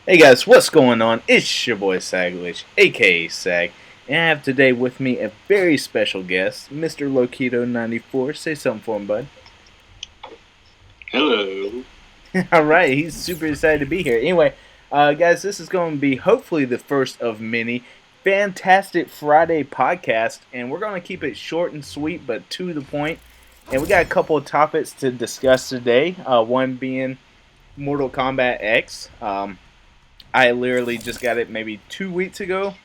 Hey guys, what's going on? It's your boy Sagwich, aka Sag, and I have today with me a very special guest, Mr. Lokito94. Say something for him, bud. Hello. Alright, he's super excited to be here. Anyway, guys, this is going to be hopefully the first of many fantastic Friday podcasts, and we're going to keep it short and sweet, but to the point. And we got a couple of topics to discuss today, one being Mortal Kombat X. I literally just got it maybe 2 weeks ago,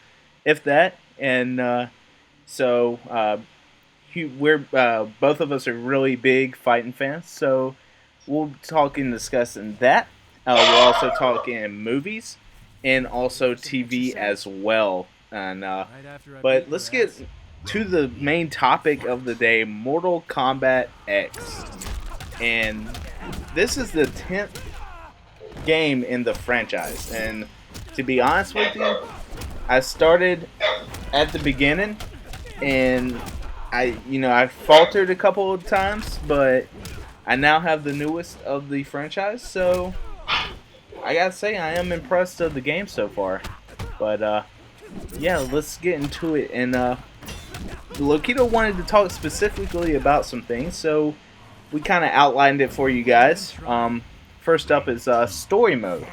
if that. And we're both of us are really big fighting fans. So we'll talk and discussing that. We'll also talk in movies and also TV as well. And but let's get to the main topic of the day: Mortal Kombat X. And this is the 10th game in the franchise, and to be honest with you, I started at the beginning, and I faltered a couple of times, but I now have the newest of the franchise, so I gotta say I am impressed of the game so far. But yeah, let's get into it. And Lokito wanted to talk specifically about some things, so we kind of outlined it for you guys. First up is story mode.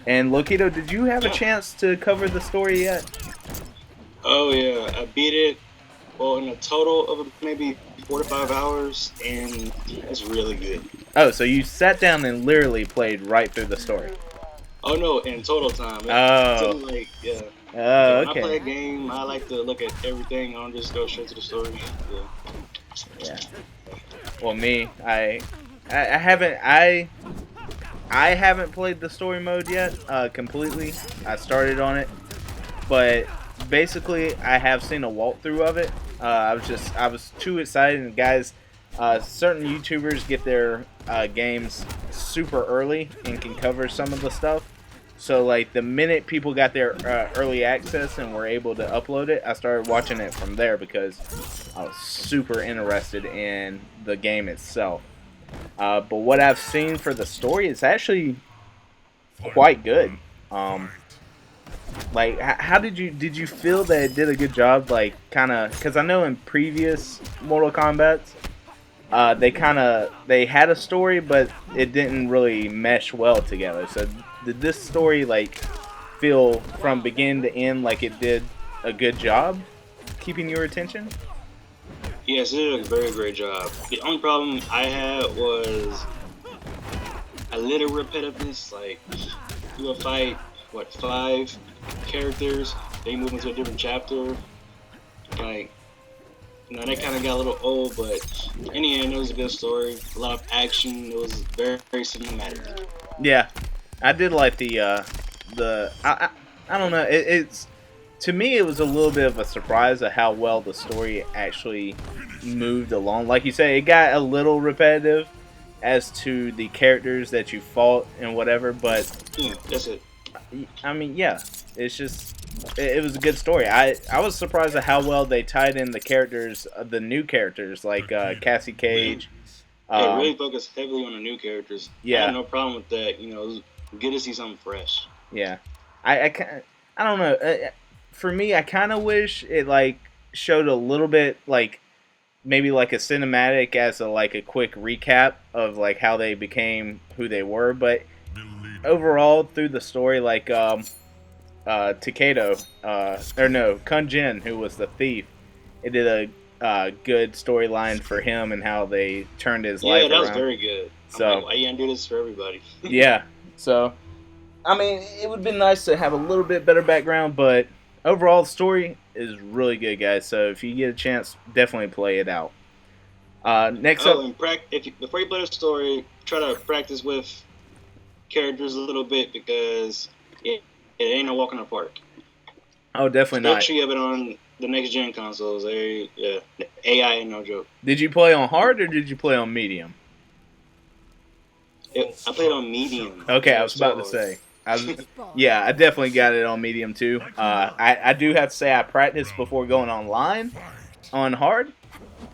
And Lokito, did you have a chance to cover the story yet? Oh yeah, I beat it. Well, in a total of maybe 4 to 5 hours, and it's really good. Oh, so you sat down and literally played right through the story. Oh no, in total time. Oh. Like yeah. Oh, When I okay. play a game, I like to look at everything. I don't just go straight to the story. Yeah. Well, me, I haven't played the story mode yet completely. I started on it, but basically I have seen a walkthrough of it. I was too excited, and guys, certain YouTubers get their games super early and can cover some of the stuff. So like the minute people got their early access and were able to upload it, I started watching it from there because I was super interested in the game itself. But what I've seen for the story is actually quite good. Like, how did you feel that it did a good job? Like, kind of, because I know in previous Mortal Kombat's, they had a story, but it didn't really mesh well together. So did this story like feel from beginning to end like it did a good job keeping your attention? Yes, it did a very great job. The only problem I had was a little repetitiveness. Like you will fight what 5 characters, they move into a different chapter. Like that kind of got a little old, but in the end, it was a good story. A lot of action. It was very, very cinematic. Yeah, I did like I don't know. It's to me it was a little bit of a surprise at how well the story actually moved along. Like you say, it got a little repetitive as to the characters that you fought and whatever, but Yeah, that's it. I mean, yeah, it's just it was a good story. I was surprised at how well they tied in the characters, the new characters like Cassie Cage. Yeah, really focused heavily on the new characters. I Yeah, had no problem with that. You know, it was good to see something fresh. yeah. I don't know. For me, I kind of wish it like showed a little bit like maybe like a cinematic as a like a quick recap of like how they became who they were, but overall through the story, like Takedo, or no, Kun Jin, who was the thief, it did a good storyline for him and how they turned his life Yeah, that was around. very good. So I'm like, why you gonna do this for everybody? yeah, so I mean, it would have been nice to have a little bit better background, but overall the story is really good, guys. So if you get a chance, definitely play it out. Next up, Oh, and before you play the story, try to practice with characters a little bit because it ain't no walk in the park. oh, definitely not. Especially of it on the next gen consoles. The AI ain't no joke. Did you play on hard or did you play on medium? I played on medium. Okay, I was about to say. Yeah, I definitely got it on medium too. I do have to say I practiced before going online on hard,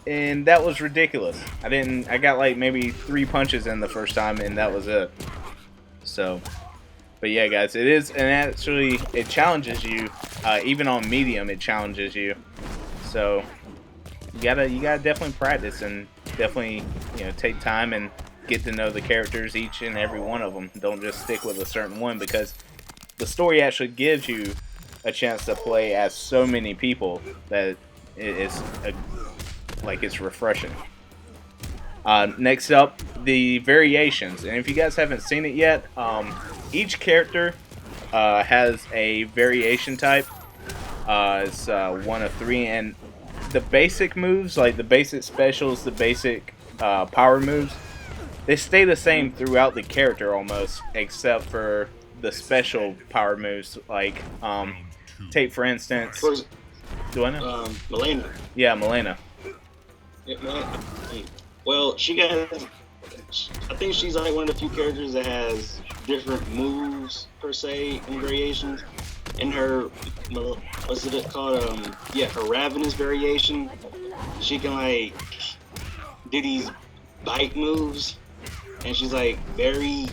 and that was ridiculous. I got like maybe 3 punches in the first time, and that was it. So, But yeah, guys, it is, and actually, it challenges you. Even on medium, it challenges you. So you gotta definitely practice and definitely take time and get to know the characters, each and every one of them. Don't just stick with a certain one, because the story actually gives you a chance to play as so many people that it's refreshing. Next up, the variations, and if you guys haven't seen it yet, each character has a variation type. It's one of three, and the basic moves, like the basic specials, the basic power moves, they stay the same throughout the character almost, except for the special power moves. Like, take for instance, do I know? Milena. Yeah, Milena. Yeah, well, she got. I think she's like one of the few characters that has different moves per se and variations. In her, what's it called? Yeah, her Ravenous variation. She can like do these bite moves, and she's like very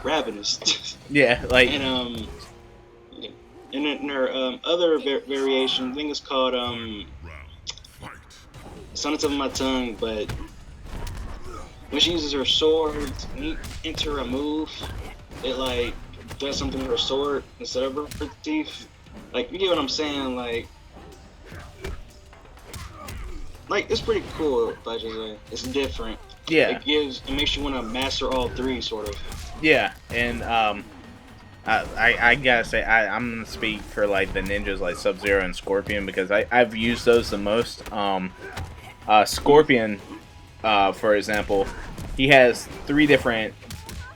ravenous. Yeah, like and in her other variation, I think it's called it's on the tip of my tongue, but when she uses her sword to enter a move, it like does something with her sword instead of her teeth. Like, you get what I'm saying? Like it's pretty cool. But it's different. Yeah. It makes you want to master all three, sort of. Yeah, and I gotta say, I'm gonna speak for like the ninjas like Sub-Zero and Scorpion, because I've used those the most. Scorpion, for example, he has three different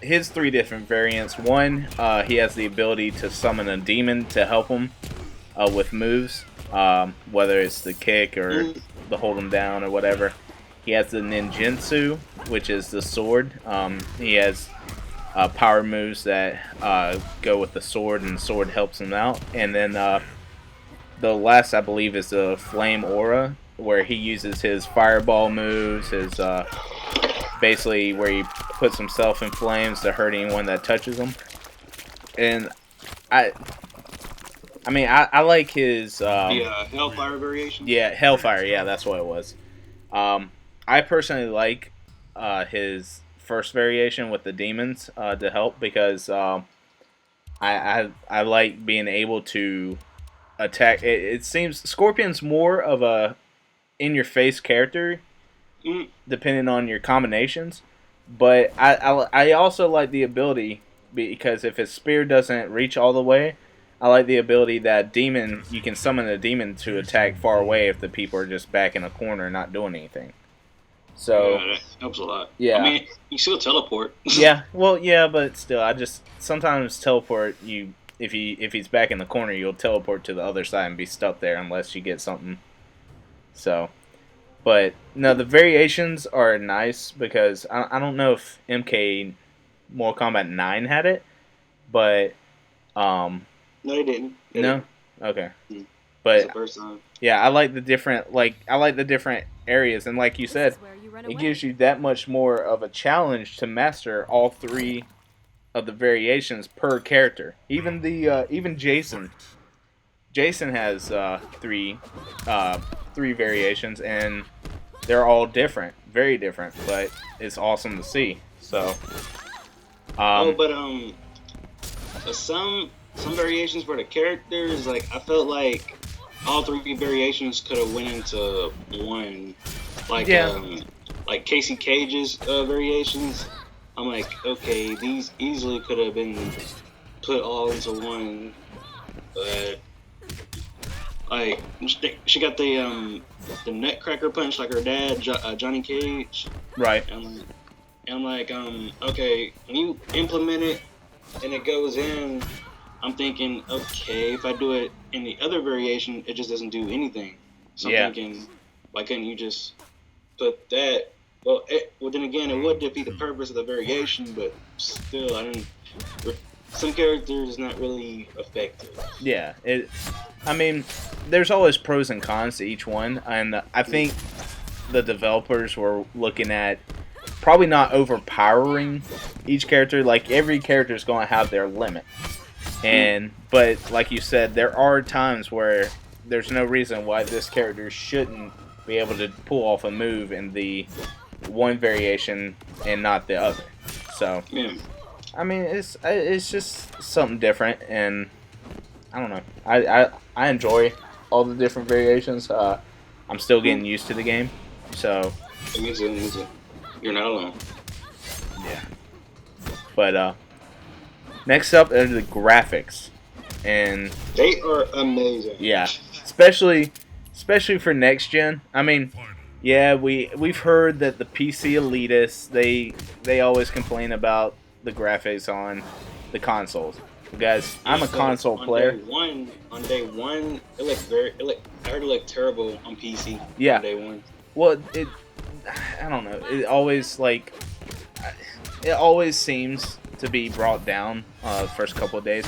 variants. One, he has the ability to summon a demon to help him with moves, whether it's the kick or the hold him down or whatever. He has the ninjutsu, which is the sword. He has power moves that go with the sword, and the sword helps him out. And then the last, I believe, is the flame aura, where he uses his fireball moves, his basically where he puts himself in flames to hurt anyone that touches him. And I mean, I like his Hellfire variation. Yeah, Hellfire. Yeah, that's what it was. I personally like his first variation with the demons to help, because I like being able to attack. It seems Scorpion's more of a in-your-face character, depending on your combinations. But I also like the ability, because if his spear doesn't reach all the way, I like the ability that demon, you can summon a demon to attack far away if the people are just back in a corner not doing anything. So yeah, that helps a lot. Yeah, I mean, you still teleport. Yeah, well, yeah, but still, I just sometimes teleport. If he's back in the corner, you'll teleport to the other side and be stuck there unless you get something. So, but no, the variations are nice, because I don't know if MK Mortal Kombat 9 had it, but no, they didn't. No, okay, It's but the first time. yeah, I like the different areas, and like you said, it gives you that much more of a challenge to master all three of the variations per character. Even Jason has three variations, and they're all different, very different, but it's awesome to see. So, some variations for the characters, like I felt like all three variations could have went into one. Like like Casey Cage's variations. I'm like, okay, these easily could have been put all into one, but like she got the Nutcracker punch like her dad, Johnny Cage. Right. And I'm like, okay, when you implement it and it goes in, I'm thinking, okay, if I do it in the other variation, it just doesn't do anything. So I'm thinking, why couldn't you just put that? Well, then again, it would defeat the purpose of the variation, but still, some characters not really effective. Yeah, I mean, there's always pros and cons to each one, and I think the developers were looking at probably not overpowering each character. Like every character is going to have their limit, but like you said, there are times where there's no reason why this character shouldn't be able to pull off a move in the one variation and not the other. So, I mean, it's just something different, and I don't know. I enjoy all the different variations. I'm still getting used to the game, so. Me too. You're not alone. Yeah. But next up are the graphics, and they are amazing. Yeah, especially for next gen. I mean, yeah, we've heard that the PC elitists they always complain about the graphics on the consoles. Guys, I'm a console player. On day one, I heard it looked terrible on PC. Yeah. On day one. Well, I don't know. It always seems to be brought down the first couple of days.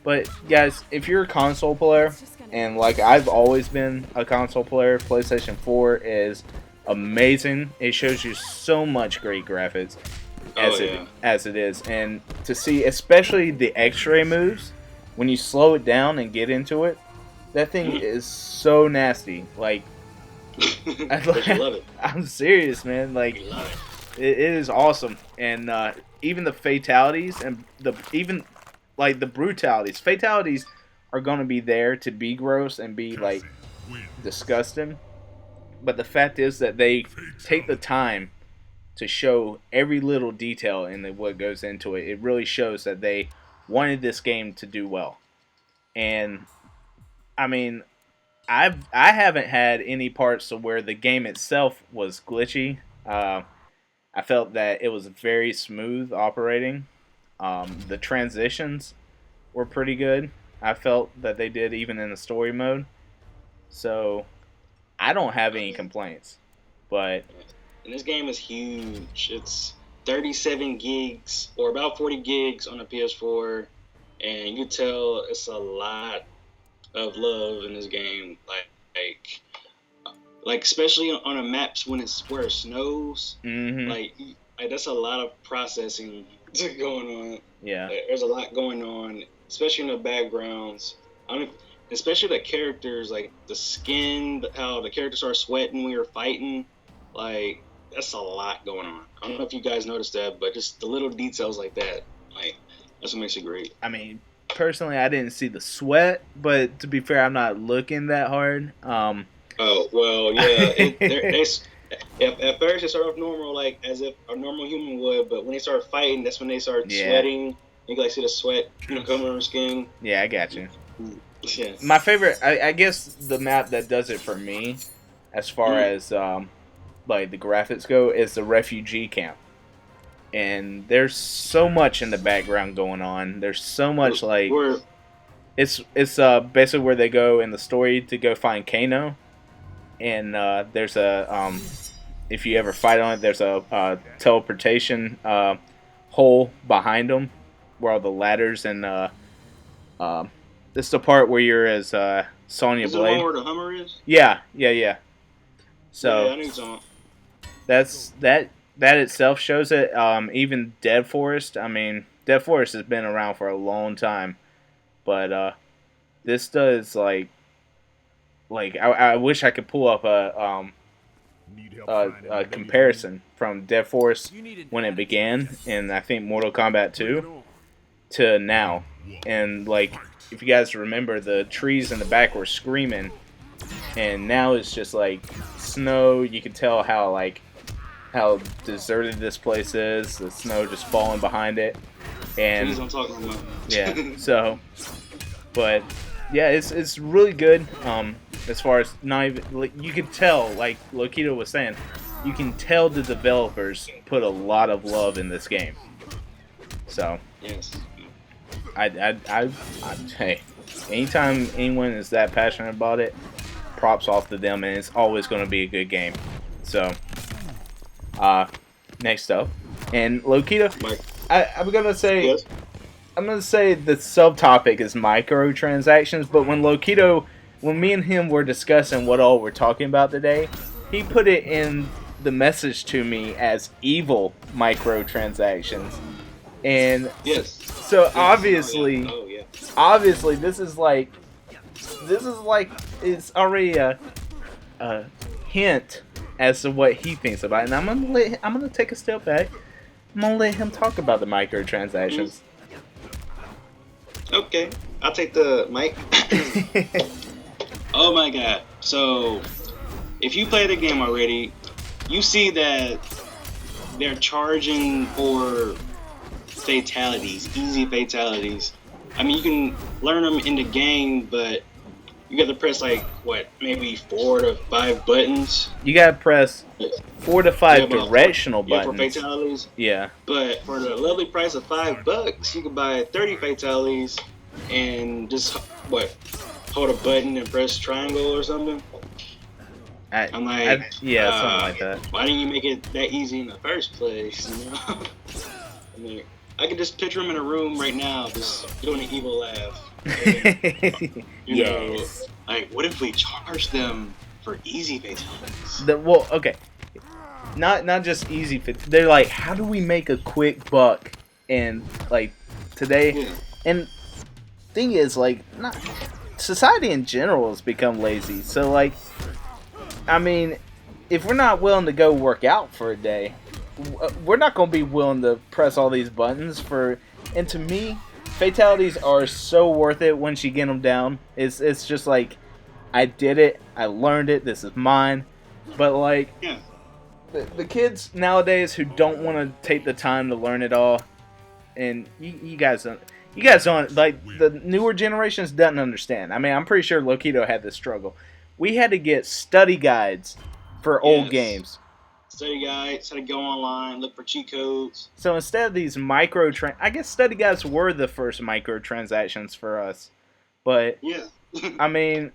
But guys, if you're a console player, and like I've always been a console player, PlayStation 4 is amazing. It shows you so much great graphics as it is, and to see especially the X-ray moves when you slow it down and get into it, that thing is so nasty. Like, I love it. I'm serious, man. Like, it is awesome, and even the fatalities and the brutalities. Fatalities are going to be there to be gross and be like disgusting, but the fact is that they take the time to show every little detail in what goes into it. It really shows that they wanted this game to do well. And I mean, I haven't had any parts of where the game itself was glitchy. I felt that it was very smooth operating. The transitions were pretty good. I felt that they did even in the story mode. So I don't have any complaints. But and this game is huge. It's 37 gigs or about 40 gigs on the PS4, and you can tell it's a lot of love in this game. Like especially on the maps where it snows. Mm-hmm. Like that's a lot of processing going on. Yeah, there's a lot going on, especially in the backgrounds. Especially the characters, like the skin, how the characters are sweating when you're fighting. Like, that's a lot going on. I don't know if you guys noticed that, but just the little details like that, like, that's what makes it great. I mean, personally, I didn't see the sweat, but to be fair, I'm not looking that hard. Oh, well, yeah. At first, they start off normal, like, as if a normal human would, but when they start fighting, that's when they start sweating. You can, like, see the sweat, coming on their skin. Yeah, I got you. Yeah. My favorite, I guess the map that does it for me, as far as, like, the graphics go, is the refugee camp. And there's so much in the background going on. There's so much, like, it's basically where they go in the story to go find Kano. And there's a, if you ever fight on it, there's a teleportation hole behind them where all the ladders and this is the part where you're as Sonya Blade. Is it the one where the Hummer is? Yeah. So yeah, I think so. That's that itself shows it. Even Dead Forest. I mean, Dead Forest has been around for a long time, but this does like I wish I could pull up a comparison from Dead Forest when it began, and I think Mortal Kombat 2 to now, and like. If you guys remember, the trees in the back were screaming, and now it's just like snow. You can tell how deserted this place is. The snow just falling behind it, and I'm talking about. Yeah. So, but yeah, it's really good. As far as not even, you can tell, like Lokito was saying, you can tell the developers put a lot of love in this game. So. Yes. Hey, anytime anyone is that passionate about it, props off to them, and it's always going to be a good game. So, next up, and Lokito, I'm gonna say, yes. I'm gonna say the subtopic is microtransactions, but when me and him were discussing what all we're talking about today, he put it in the message to me as evil microtransactions. And Yes. so Yes. obviously, Oh yeah. obviously this is like it's already a hint as to what he thinks about it. And I'm gonna take a step back. I'm gonna let him talk about the microtransactions. Okay, I'll take the mic. Oh my god. So, if you play the game already, you see that they're charging for fatalities, easy fatalities. I mean, you can learn them in the game, but you got to press like, what, maybe 4 to 5 buttons? You gotta press 4 to 5 Yeah, but directional Yeah, for buttons. fatalities. Yeah. But for the lovely price of $5, you can buy 30 fatalities and just, what, hold a button and press triangle or something? I'm like, yeah, something like that. Why didn't you make it that easy in the first place? You know? I mean, I could just picture him in a room right now, just doing an evil laugh. And, you know, like, what if we charge them for easy fatalities? Well, okay, not just easy fit. They're like, how do we make a quick buck? And like today, Yeah. and thing is, like, not society in general has become lazy. So like, I mean, if we're not willing to go work out for a day, we're not going to be willing to press all these buttons for. And to me, fatalities are so worth it once you get them down. It's just like, I did it, I learned it, this is mine. But like, Yeah. the kids nowadays who don't want to take the time to learn it all, and you guys don't, like, the newer generations doesn't understand. I mean, I'm pretty sure Lokito had this struggle. We had to get study guides for old Yes. games. Study guides, how to go online, look for cheat codes. So instead of these I guess study guides were the first microtransactions for us. But Yeah. I mean,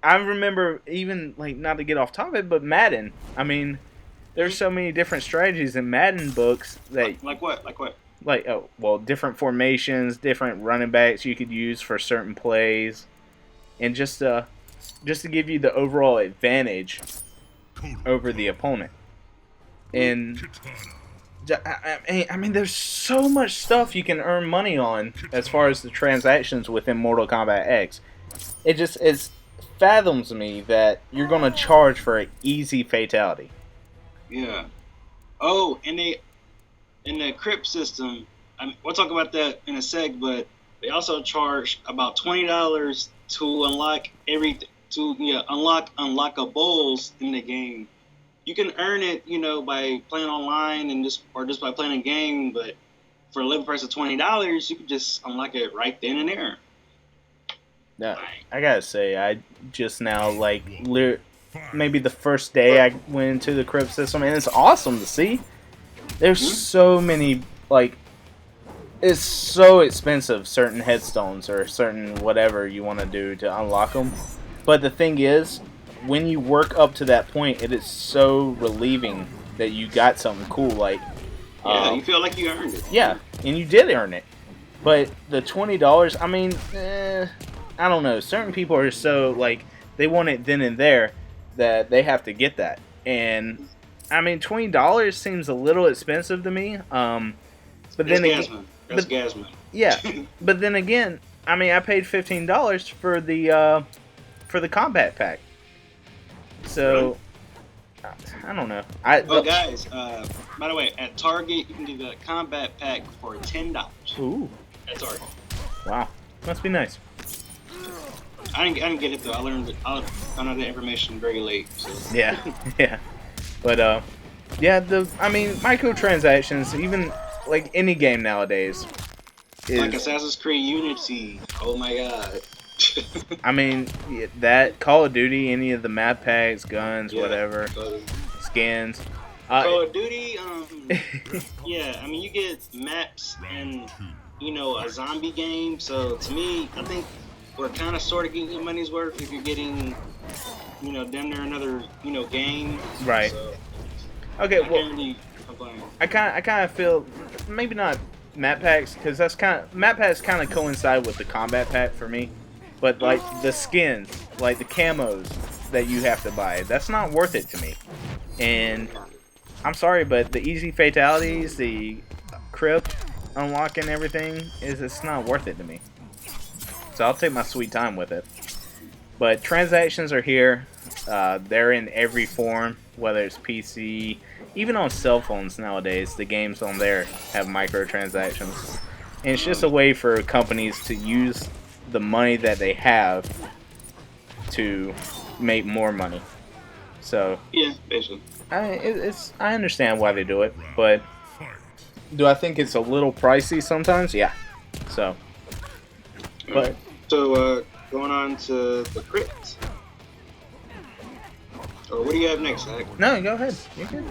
I remember, even, like, not to get off topic, but Madden. I mean, there's so many different strategies in Madden books that, Like what? Like what? like, oh, well, different formations, different running backs you could use for certain plays, and just to give you the overall advantage over the opponent. And I mean, there's so much stuff you can earn money on as far as the transactions within Mortal Kombat X. It fathoms me that you're gonna charge for an easy fatality. Yeah. Oh, and in the crypt system, we'll talk about that in a sec, but they also charge about $20 to unlock unlockables in the game. You can earn it, you know, by playing online and just by playing a game, but for a level price of $20, you can just unlock it right then and there. Yeah, I gotta say, I just now, like, maybe the first day I went into the crypt system, and it's awesome to see. There's so many, like, it's so expensive, certain headstones or certain whatever you want to do to unlock them. But the thing is, when you work up to that point, it is so relieving that you got something cool. Like, yeah, you feel like you earned it. Yeah, and you did earn it. But the $20, I mean, I don't know. Certain people are so, like, they want it then and there that they have to get that. And I mean, $20 seems a little expensive to me. But then again, That's Gasman. Yeah, but then again, I mean, I paid $15 for the combat pack. So I don't know. Guys, by the way, at Target you can get the combat pack for $10. Ooh. At Target. Wow, must be nice. I didn't get it though. I learned the information very late. So. Yeah, yeah. But I mean, microtransactions, even like any game nowadays, is like Assassin's Creed Unity. Oh my god. I mean, that Call of Duty, any of the map packs, guns, whatever, skins. Call of Duty, yeah. I mean, you get maps and a zombie game. So to me, I think we're kind of sort of getting your money's worth if you're getting, damn near another, game. Right. So, okay. Well, I kind of feel maybe not map packs, because map packs kind of coincide with the combat pack for me. But like the skins, like the camos that you have to buy, that's not worth it to me. And I'm sorry, but the easy fatalities, the crypt unlocking everything, it's not worth it to me. So I'll take my sweet time with it. But transactions are here. They're in every form, whether it's PC, even on cell phones nowadays. The games on there have microtransactions. And it's just a way for companies to use the money that they have to make more money. So Yeah, basically. I understand why they do it, but do I think it's a little pricey sometimes? Yeah. So, but So going on to the crypt. Or what do you have next, Zach? no, go ahead. You can.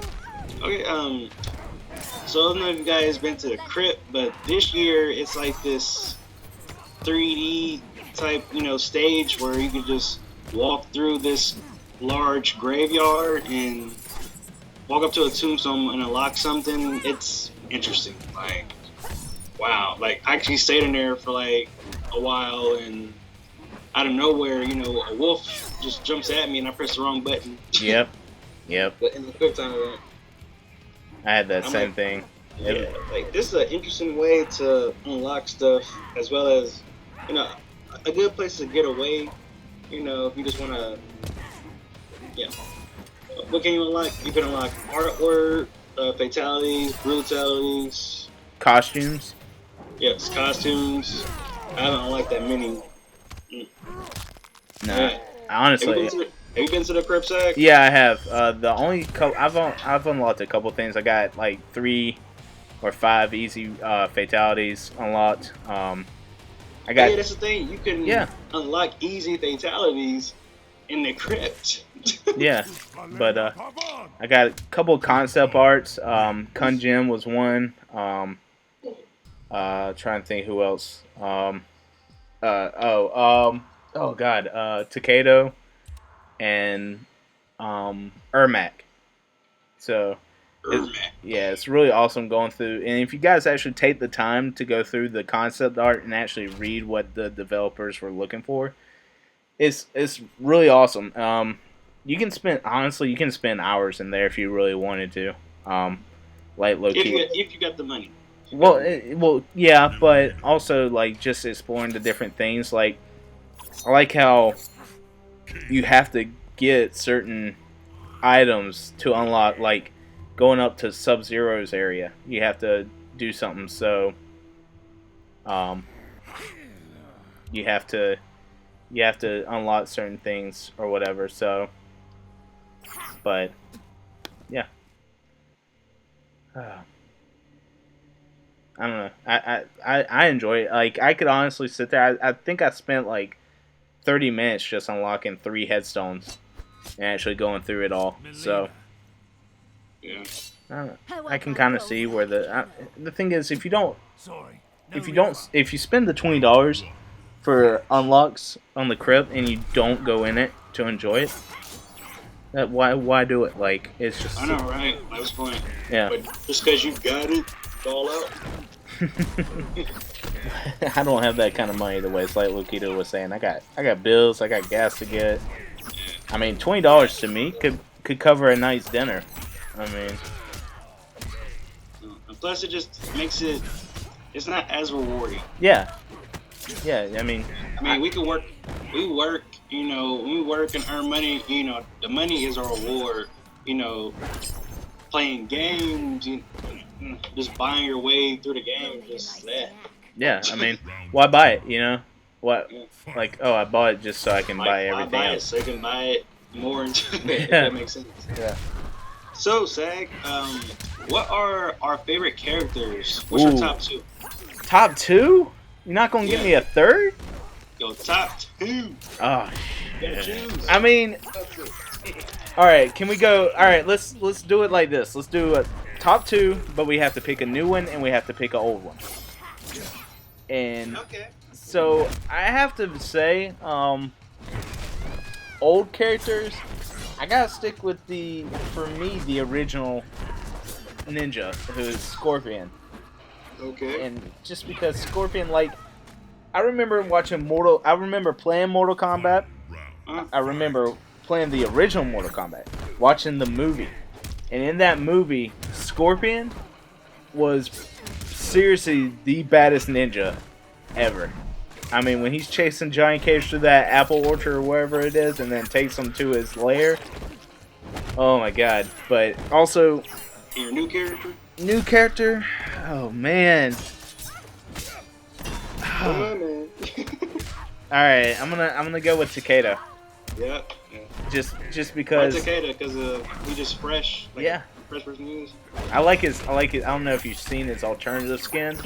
Okay, so I don't know if you guys been to the crypt, but this year it's like this 3D type, stage where you can just walk through this large graveyard and walk up to a tombstone and unlock something. It's interesting. Like, wow. Like, I actually stayed in there for like a while, and out of nowhere, a wolf just jumps at me and I press the wrong button. Yep. But in the quick time event. I had that I'm same like, thing. Yeah, like this is an interesting way to unlock stuff, as well as, a good place to get away. If you just want to, what can you unlock? You can unlock artwork, fatalities, brutalities, Costumes. yes, costumes. I haven't unlocked that many. No, Yeah. honestly. Have you been to the crypt, Zach? Yeah, I have. The only I've unlocked a couple things. I got like 3 or 5 easy fatalities unlocked. I got Yeah, that's the thing. You can unlock easy fatalities in the crypt. yeah, but I got a couple concept arts. Kunjin was one. Trying to think who else. Takeda and Ermac. So it's really awesome going through. And if you guys actually take the time to go through the concept art and actually read what the developers were looking for, it's really awesome. You can spend hours in there if you really wanted to. Like low key. If you got the money. Well, yeah, but also like just exploring the different things. Like I like how you have to get certain items to unlock, like going up to Sub-Zero's area. You have to do something, so you have to unlock certain things or whatever. So, but yeah, I don't know. I enjoy it. Like I could honestly sit there. I think I spent like 30 minutes just unlocking 3 headstones and actually going through it all. So Yeah. I don't know. I can kind of see where the thing is, if you spend the $20 for unlocks on the crypt and you don't go in it to enjoy it, why do it? Like it's just. I know, right? That was point. Yeah. But just because you got it, it's all out. I don't have that kind of money. The way it's like Lukito was saying, I got bills, I got gas to get. I mean, $20 to me could cover a night's dinner. I mean, And plus it just makes it's not as rewarding. yeah. I mean, we work, when we work and earn money, the money is our reward, playing games, just buying your way through the game, just that. yeah. I mean, why buy it? What? Like, oh, I bought it just so I can buy everything buy else. it so you can buy it more into it, if Yeah. that makes sense. Yeah. So, Sag, what are our favorite characters? What's your Ooh. top 2? Top 2? You're not gonna give me a third? Yo, top 2. Oh, You gotta choose. I mean, all right. Can we go? All right. Let's do it like this. Let's do a top 2, but we have to pick a new one and we have to pick an old one. And Okay. so I have to say, old characters. I gotta stick with for me, the original ninja, who's Scorpion. Okay. And just because Scorpion, like, I remember playing Mortal Kombat. I remember playing the original Mortal Kombat, watching the movie, And in that movie, Scorpion was seriously the baddest ninja ever. I mean, when he's chasing Johnny Cage through that apple orchard or wherever it is, and then takes him to his lair. Oh my god! But also, Your new character? New character? Oh man. Come on, man. All right, I'm gonna go with Takeda. Yeah. Just because. Takeda, because he just fresh. Like, yeah. Fresh person news. I like his. I don't know if you've seen his alternative skin,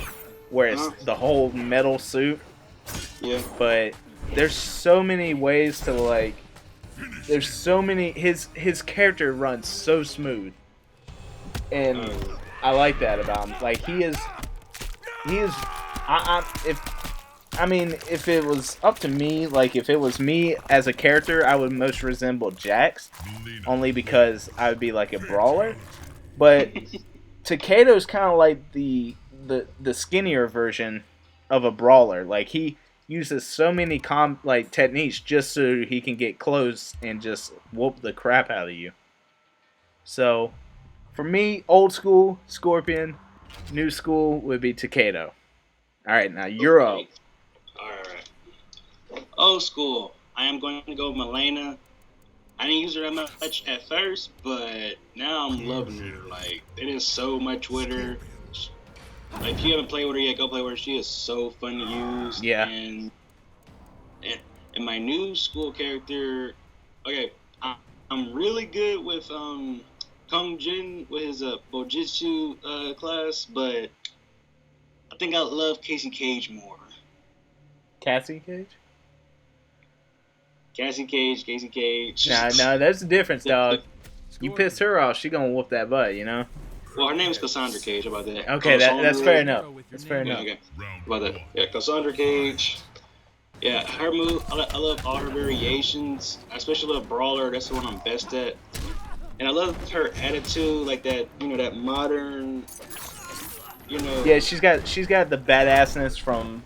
where it's the whole metal suit. Yeah. But there's so many ways to like. There's so many. His character runs so smooth, and I like that about him. Like he is. If it was up to me, like if it was me as a character, I would most resemble Jax, only because I would be like a brawler. But Takedo's kind of like the skinnier version of a brawler. Like he uses so many techniques just so he can get close and just whoop the crap out of you. So, for me, old school Scorpion, new school would be Takeda. All right, now you're up. All right. Old school. I am going to go with Milena. I didn't use her that much at first, but now I'm loving her. Like, it is so much with her. Like, if you haven't played with her yet, go play with her. She is so fun to use. Yeah. And my new school character, okay, I'm really good with Kung Jin with his Bojutsu class, but I think I love Casey Cage more. Cassie Cage? Casey Cage. No, there's a difference, dog. You pissed her off, she gonna whoop that butt, you know? Well, her name is Cassandra Cage. How about that? Okay, that's fair enough. That's fair enough. Okay. How about that? Yeah, Cassandra Cage. Yeah, her move, I love all her variations, especially with a brawler. That's the one I'm best at. And I love her attitude, like that, that modern, Yeah, she's got the badassness from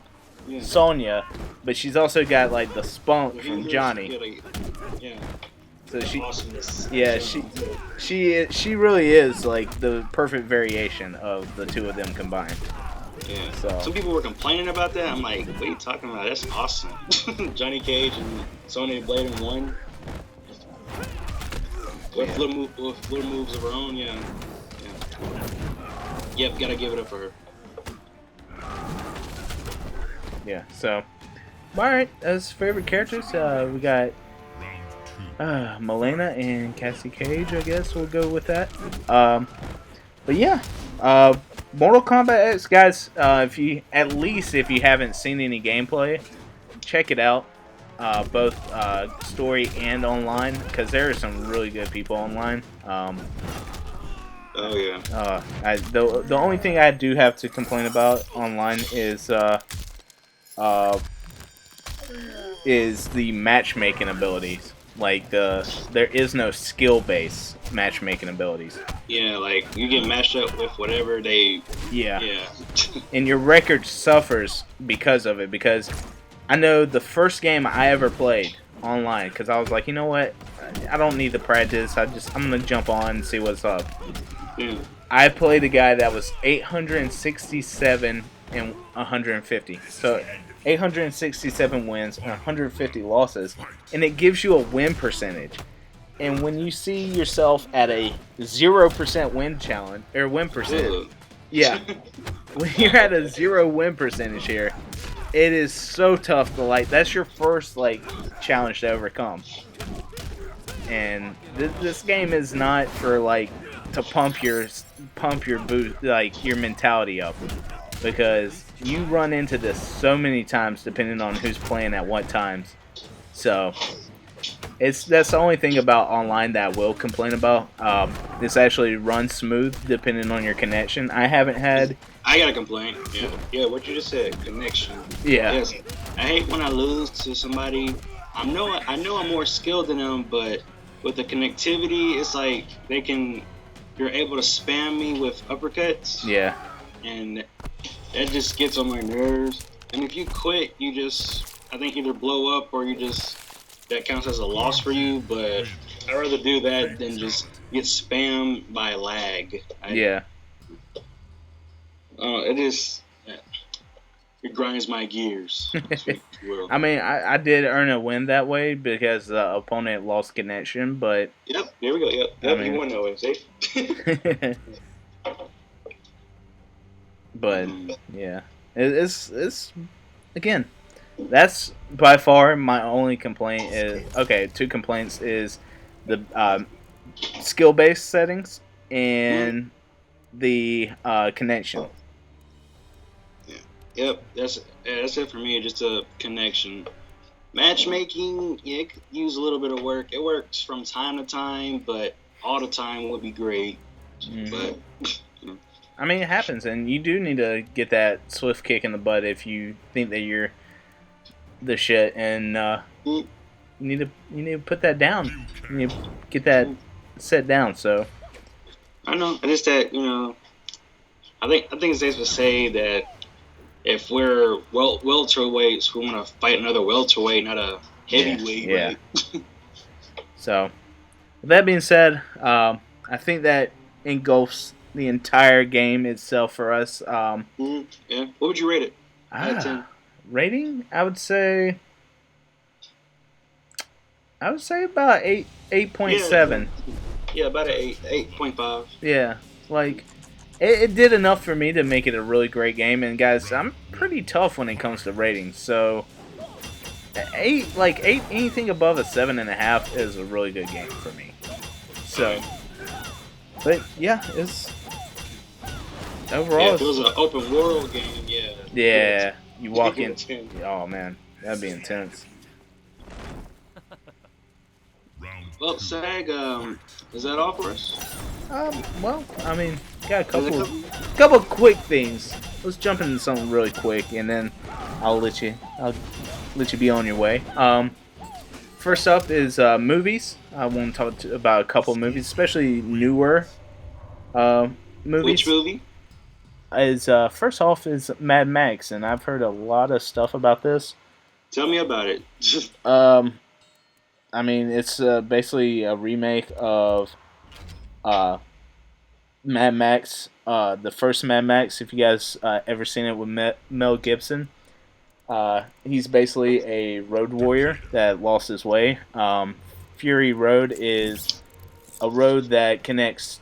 Sonya, but she's also got like the spunk from Johnny. Yeah. So Awesomeness. Yeah, she really is like the perfect variation of the two of them combined. Yeah. So some people were complaining about that. I'm like, what are you talking about? That's awesome. Johnny Cage and Sonya Blade in one. With little moves of her own, yeah. Yep, gotta give it up for her. Yeah, so alright, as favorite characters, we got Milena and Cassie Cage, I guess we'll go with that. But yeah, Mortal Kombat X, guys, if you haven't seen any gameplay, check it out. Both story and online, because there are some really good people online. Oh yeah. The only thing I do have to complain about online is the matchmaking abilities. Like there is no skill-based matchmaking abilities. Yeah, like you get matched up with whatever they. Yeah. Yeah. And your record suffers because of it. Because I know the first game I ever played online, because I was like, you know what, I don't need the practice. I'm gonna jump on and see what's up. Yeah. I played a guy that was 867 and 150. So 867 wins and 150 losses, and it gives you a win percentage. And when you see yourself at a 0% win challenge or win percentage, yeah, when you're at a 0 win percentage here, it is so tough to that's your first challenge to overcome. And this game is not for to pump your boost, your mentality up, because you run into this so many times depending on who's playing at what times. So that's the only thing about online that I will complain about. This actually runs smooth depending on your connection. I gotta complain. Yeah, what you just said, connection. Yeah. Yes. I hate when I lose to somebody. I know I'm more skilled than them, but with the connectivity, it's like you're able to spam me with uppercuts. Yeah. And that just gets on my nerves. And if you quit, you just, I think, either blow up or that counts as a loss for you. But I'd rather do that than just get spammed by lag. Yeah. It is. It grinds my gears. I mean, I did earn a win that way because the opponent lost connection, but yep, there we go. Yep, I mean, you won that way. See? But yeah, it's again, that's by far my only complaint. Is okay. Two complaints is the skill based settings and the connection. Yep, that's it for me. Just a connection. Matchmaking, yeah, it could use a little bit of work. It works from time to time, but all the time would be great. Mm-hmm. But I mean, it happens, and you do need to get that swift kick in the butt if you think that you're the shit, and you need to put that down. You need to get that set down. So I know, it's just that I think it's safe to say that if we're welterweights, we want to fight another welterweight, not a heavyweight. Yeah. Right? So, with that being said, I think that engulfs the entire game itself for us. Yeah. What would you rate it? Rating? I would say about 8.7. Yeah, about an 8.5. Yeah, like it did enough for me to make it a really great game. And guys, I'm pretty tough when it comes to ratings. So 8, anything above a 7.5 is a really good game for me. So, but yeah, it's overall. Yeah, if it was an open world game, yeah. Yeah, you walk in. Oh man, that'd be intense. Well, Sag, is that all for us? Well, I mean, got a couple quick things. Let's jump into something really quick, and then I'll let you be on your way. First up is movies. I want to talk about a couple movies, especially newer movies. Which movie? First off is Mad Max, and I've heard a lot of stuff about this. Tell me about it. I mean, it's basically a remake of Mad Max, the first Mad Max. If you guys ever seen it with Mel Gibson, he's basically a road warrior that lost his way. Fury Road is a road that connects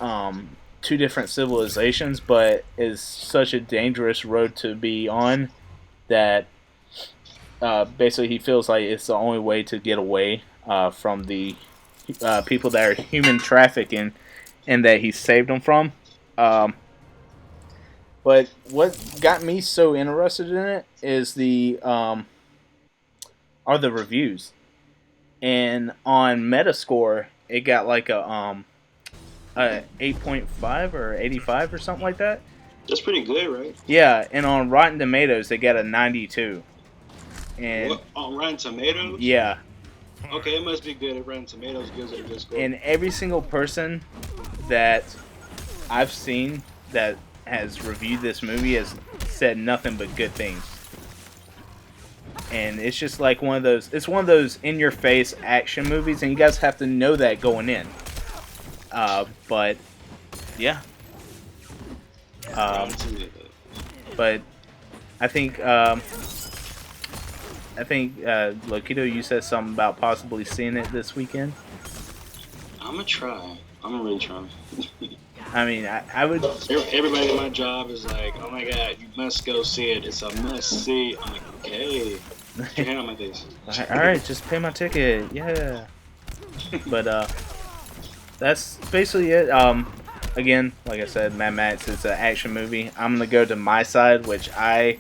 two different civilizations, but is such a dangerous road to be on that basically he feels like it's the only way to get away from the people that are human trafficking and that he saved them from. But what got me so interested in it is the reviews. And on Metascore, it got like a 8.5 or 85 or something like that. That's pretty good, right? Yeah, and on Rotten Tomatoes, they got a 92. And what? On Rotten Tomatoes? Yeah. Okay, it must be good if Rotten Tomatoes gives it a good score. And every single person that I've seen that has reviewed this movie has said nothing but good things. And it's just like one of those in-your-face action movies, and you guys have to know that going in. But yeah. But I think Lokito, you said something about possibly seeing it this weekend. I'm gonna try. I'm gonna really try. I mean, I would. Everybody at my job is like, "Oh my god, you must go see it. It's a must see." I'm like, "Okay." Put your hand on my face. All right, just pay my ticket. Yeah. But that's basically it. Again, like I said, Mad Max is an action movie. I'm gonna go to my side, which I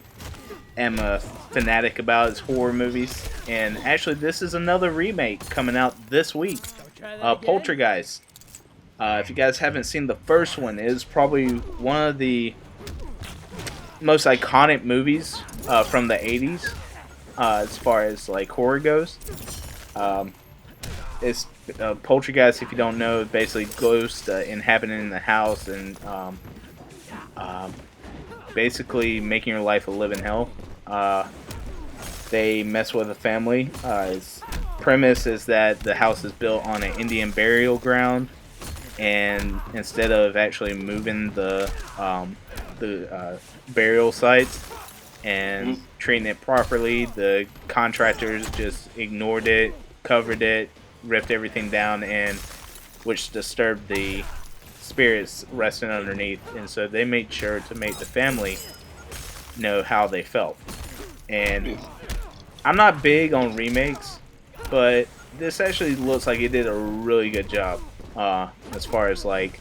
am a fanatic about, is horror movies. And actually, this is another remake coming out this week. Poltergeist. If you guys haven't seen the first one, it is probably one of the most iconic movies from the 80s as far as like horror goes. It's Poltergeist, if you don't know, basically ghosts inhabiting in the house and basically making your life a living hell. They mess with a family. It's premise is that the house is built on an Indian burial ground, and instead of actually moving the burial sites and treating it properly, the contractors just ignored it, covered it, ripped everything down, and which disturbed the spirits resting underneath. And so they made sure to make the family know how they felt. And I'm not big on remakes, but this actually looks like it did a really good job as far as like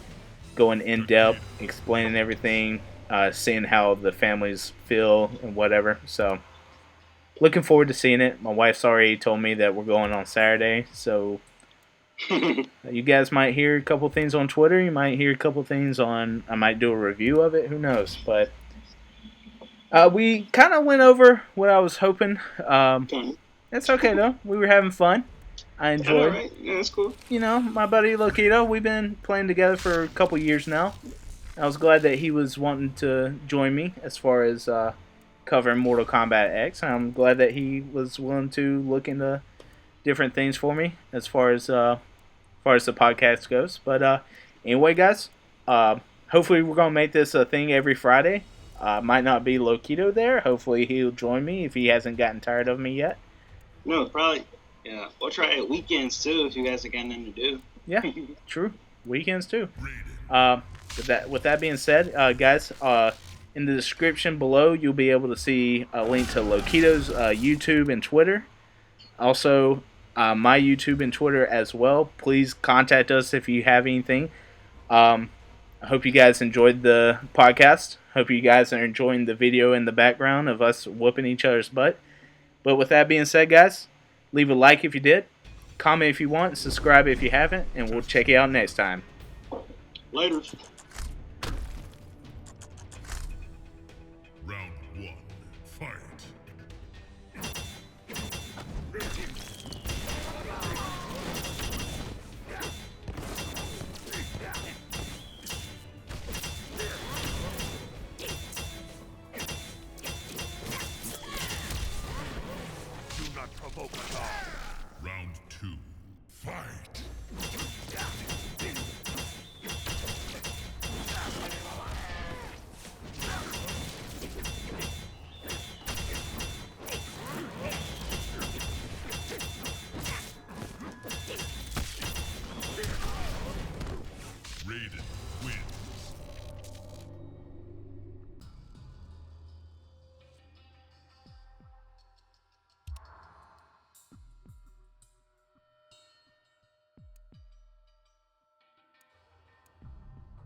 going in depth, explaining everything, seeing how the families feel and whatever. So looking forward to seeing it. My wife's already told me that we're going on Saturday, so you guys might hear a couple things on Twitter. You might hear a couple things on. I might do a review of it. Who knows? But we kind of went over what I was hoping. It's okay though. We were having fun. I enjoyed. All right. Yeah, that's cool. You know, my buddy Lokito. We've been playing together for a couple years now. I was glad that he was wanting to join me as far as covering Mortal Kombat X. I'm glad that he was willing to look into different things for me as far as the podcast goes. But anyway, guys, hopefully we're gonna make this a thing every Friday. Might not be Lokito there. Hopefully he'll join me if he hasn't gotten tired of me yet. No, probably. Yeah, we'll try it weekends too if you guys have got nothing to do. Yeah, true. Weekends too. With that being said, guys, in the description below you'll be able to see a link to Lokito's YouTube and Twitter. Also, my YouTube and Twitter as well. Please contact us if you have anything. I hope you guys enjoyed the podcast. Hope you guys are enjoying the video in the background of us whooping each other's butt. But with that being said, guys, leave a like if you did, comment if you want, subscribe if you haven't, and we'll check you out next time. Later. Round 1, fight. Do not provoke us all. Round 2, fight. Raiden wins.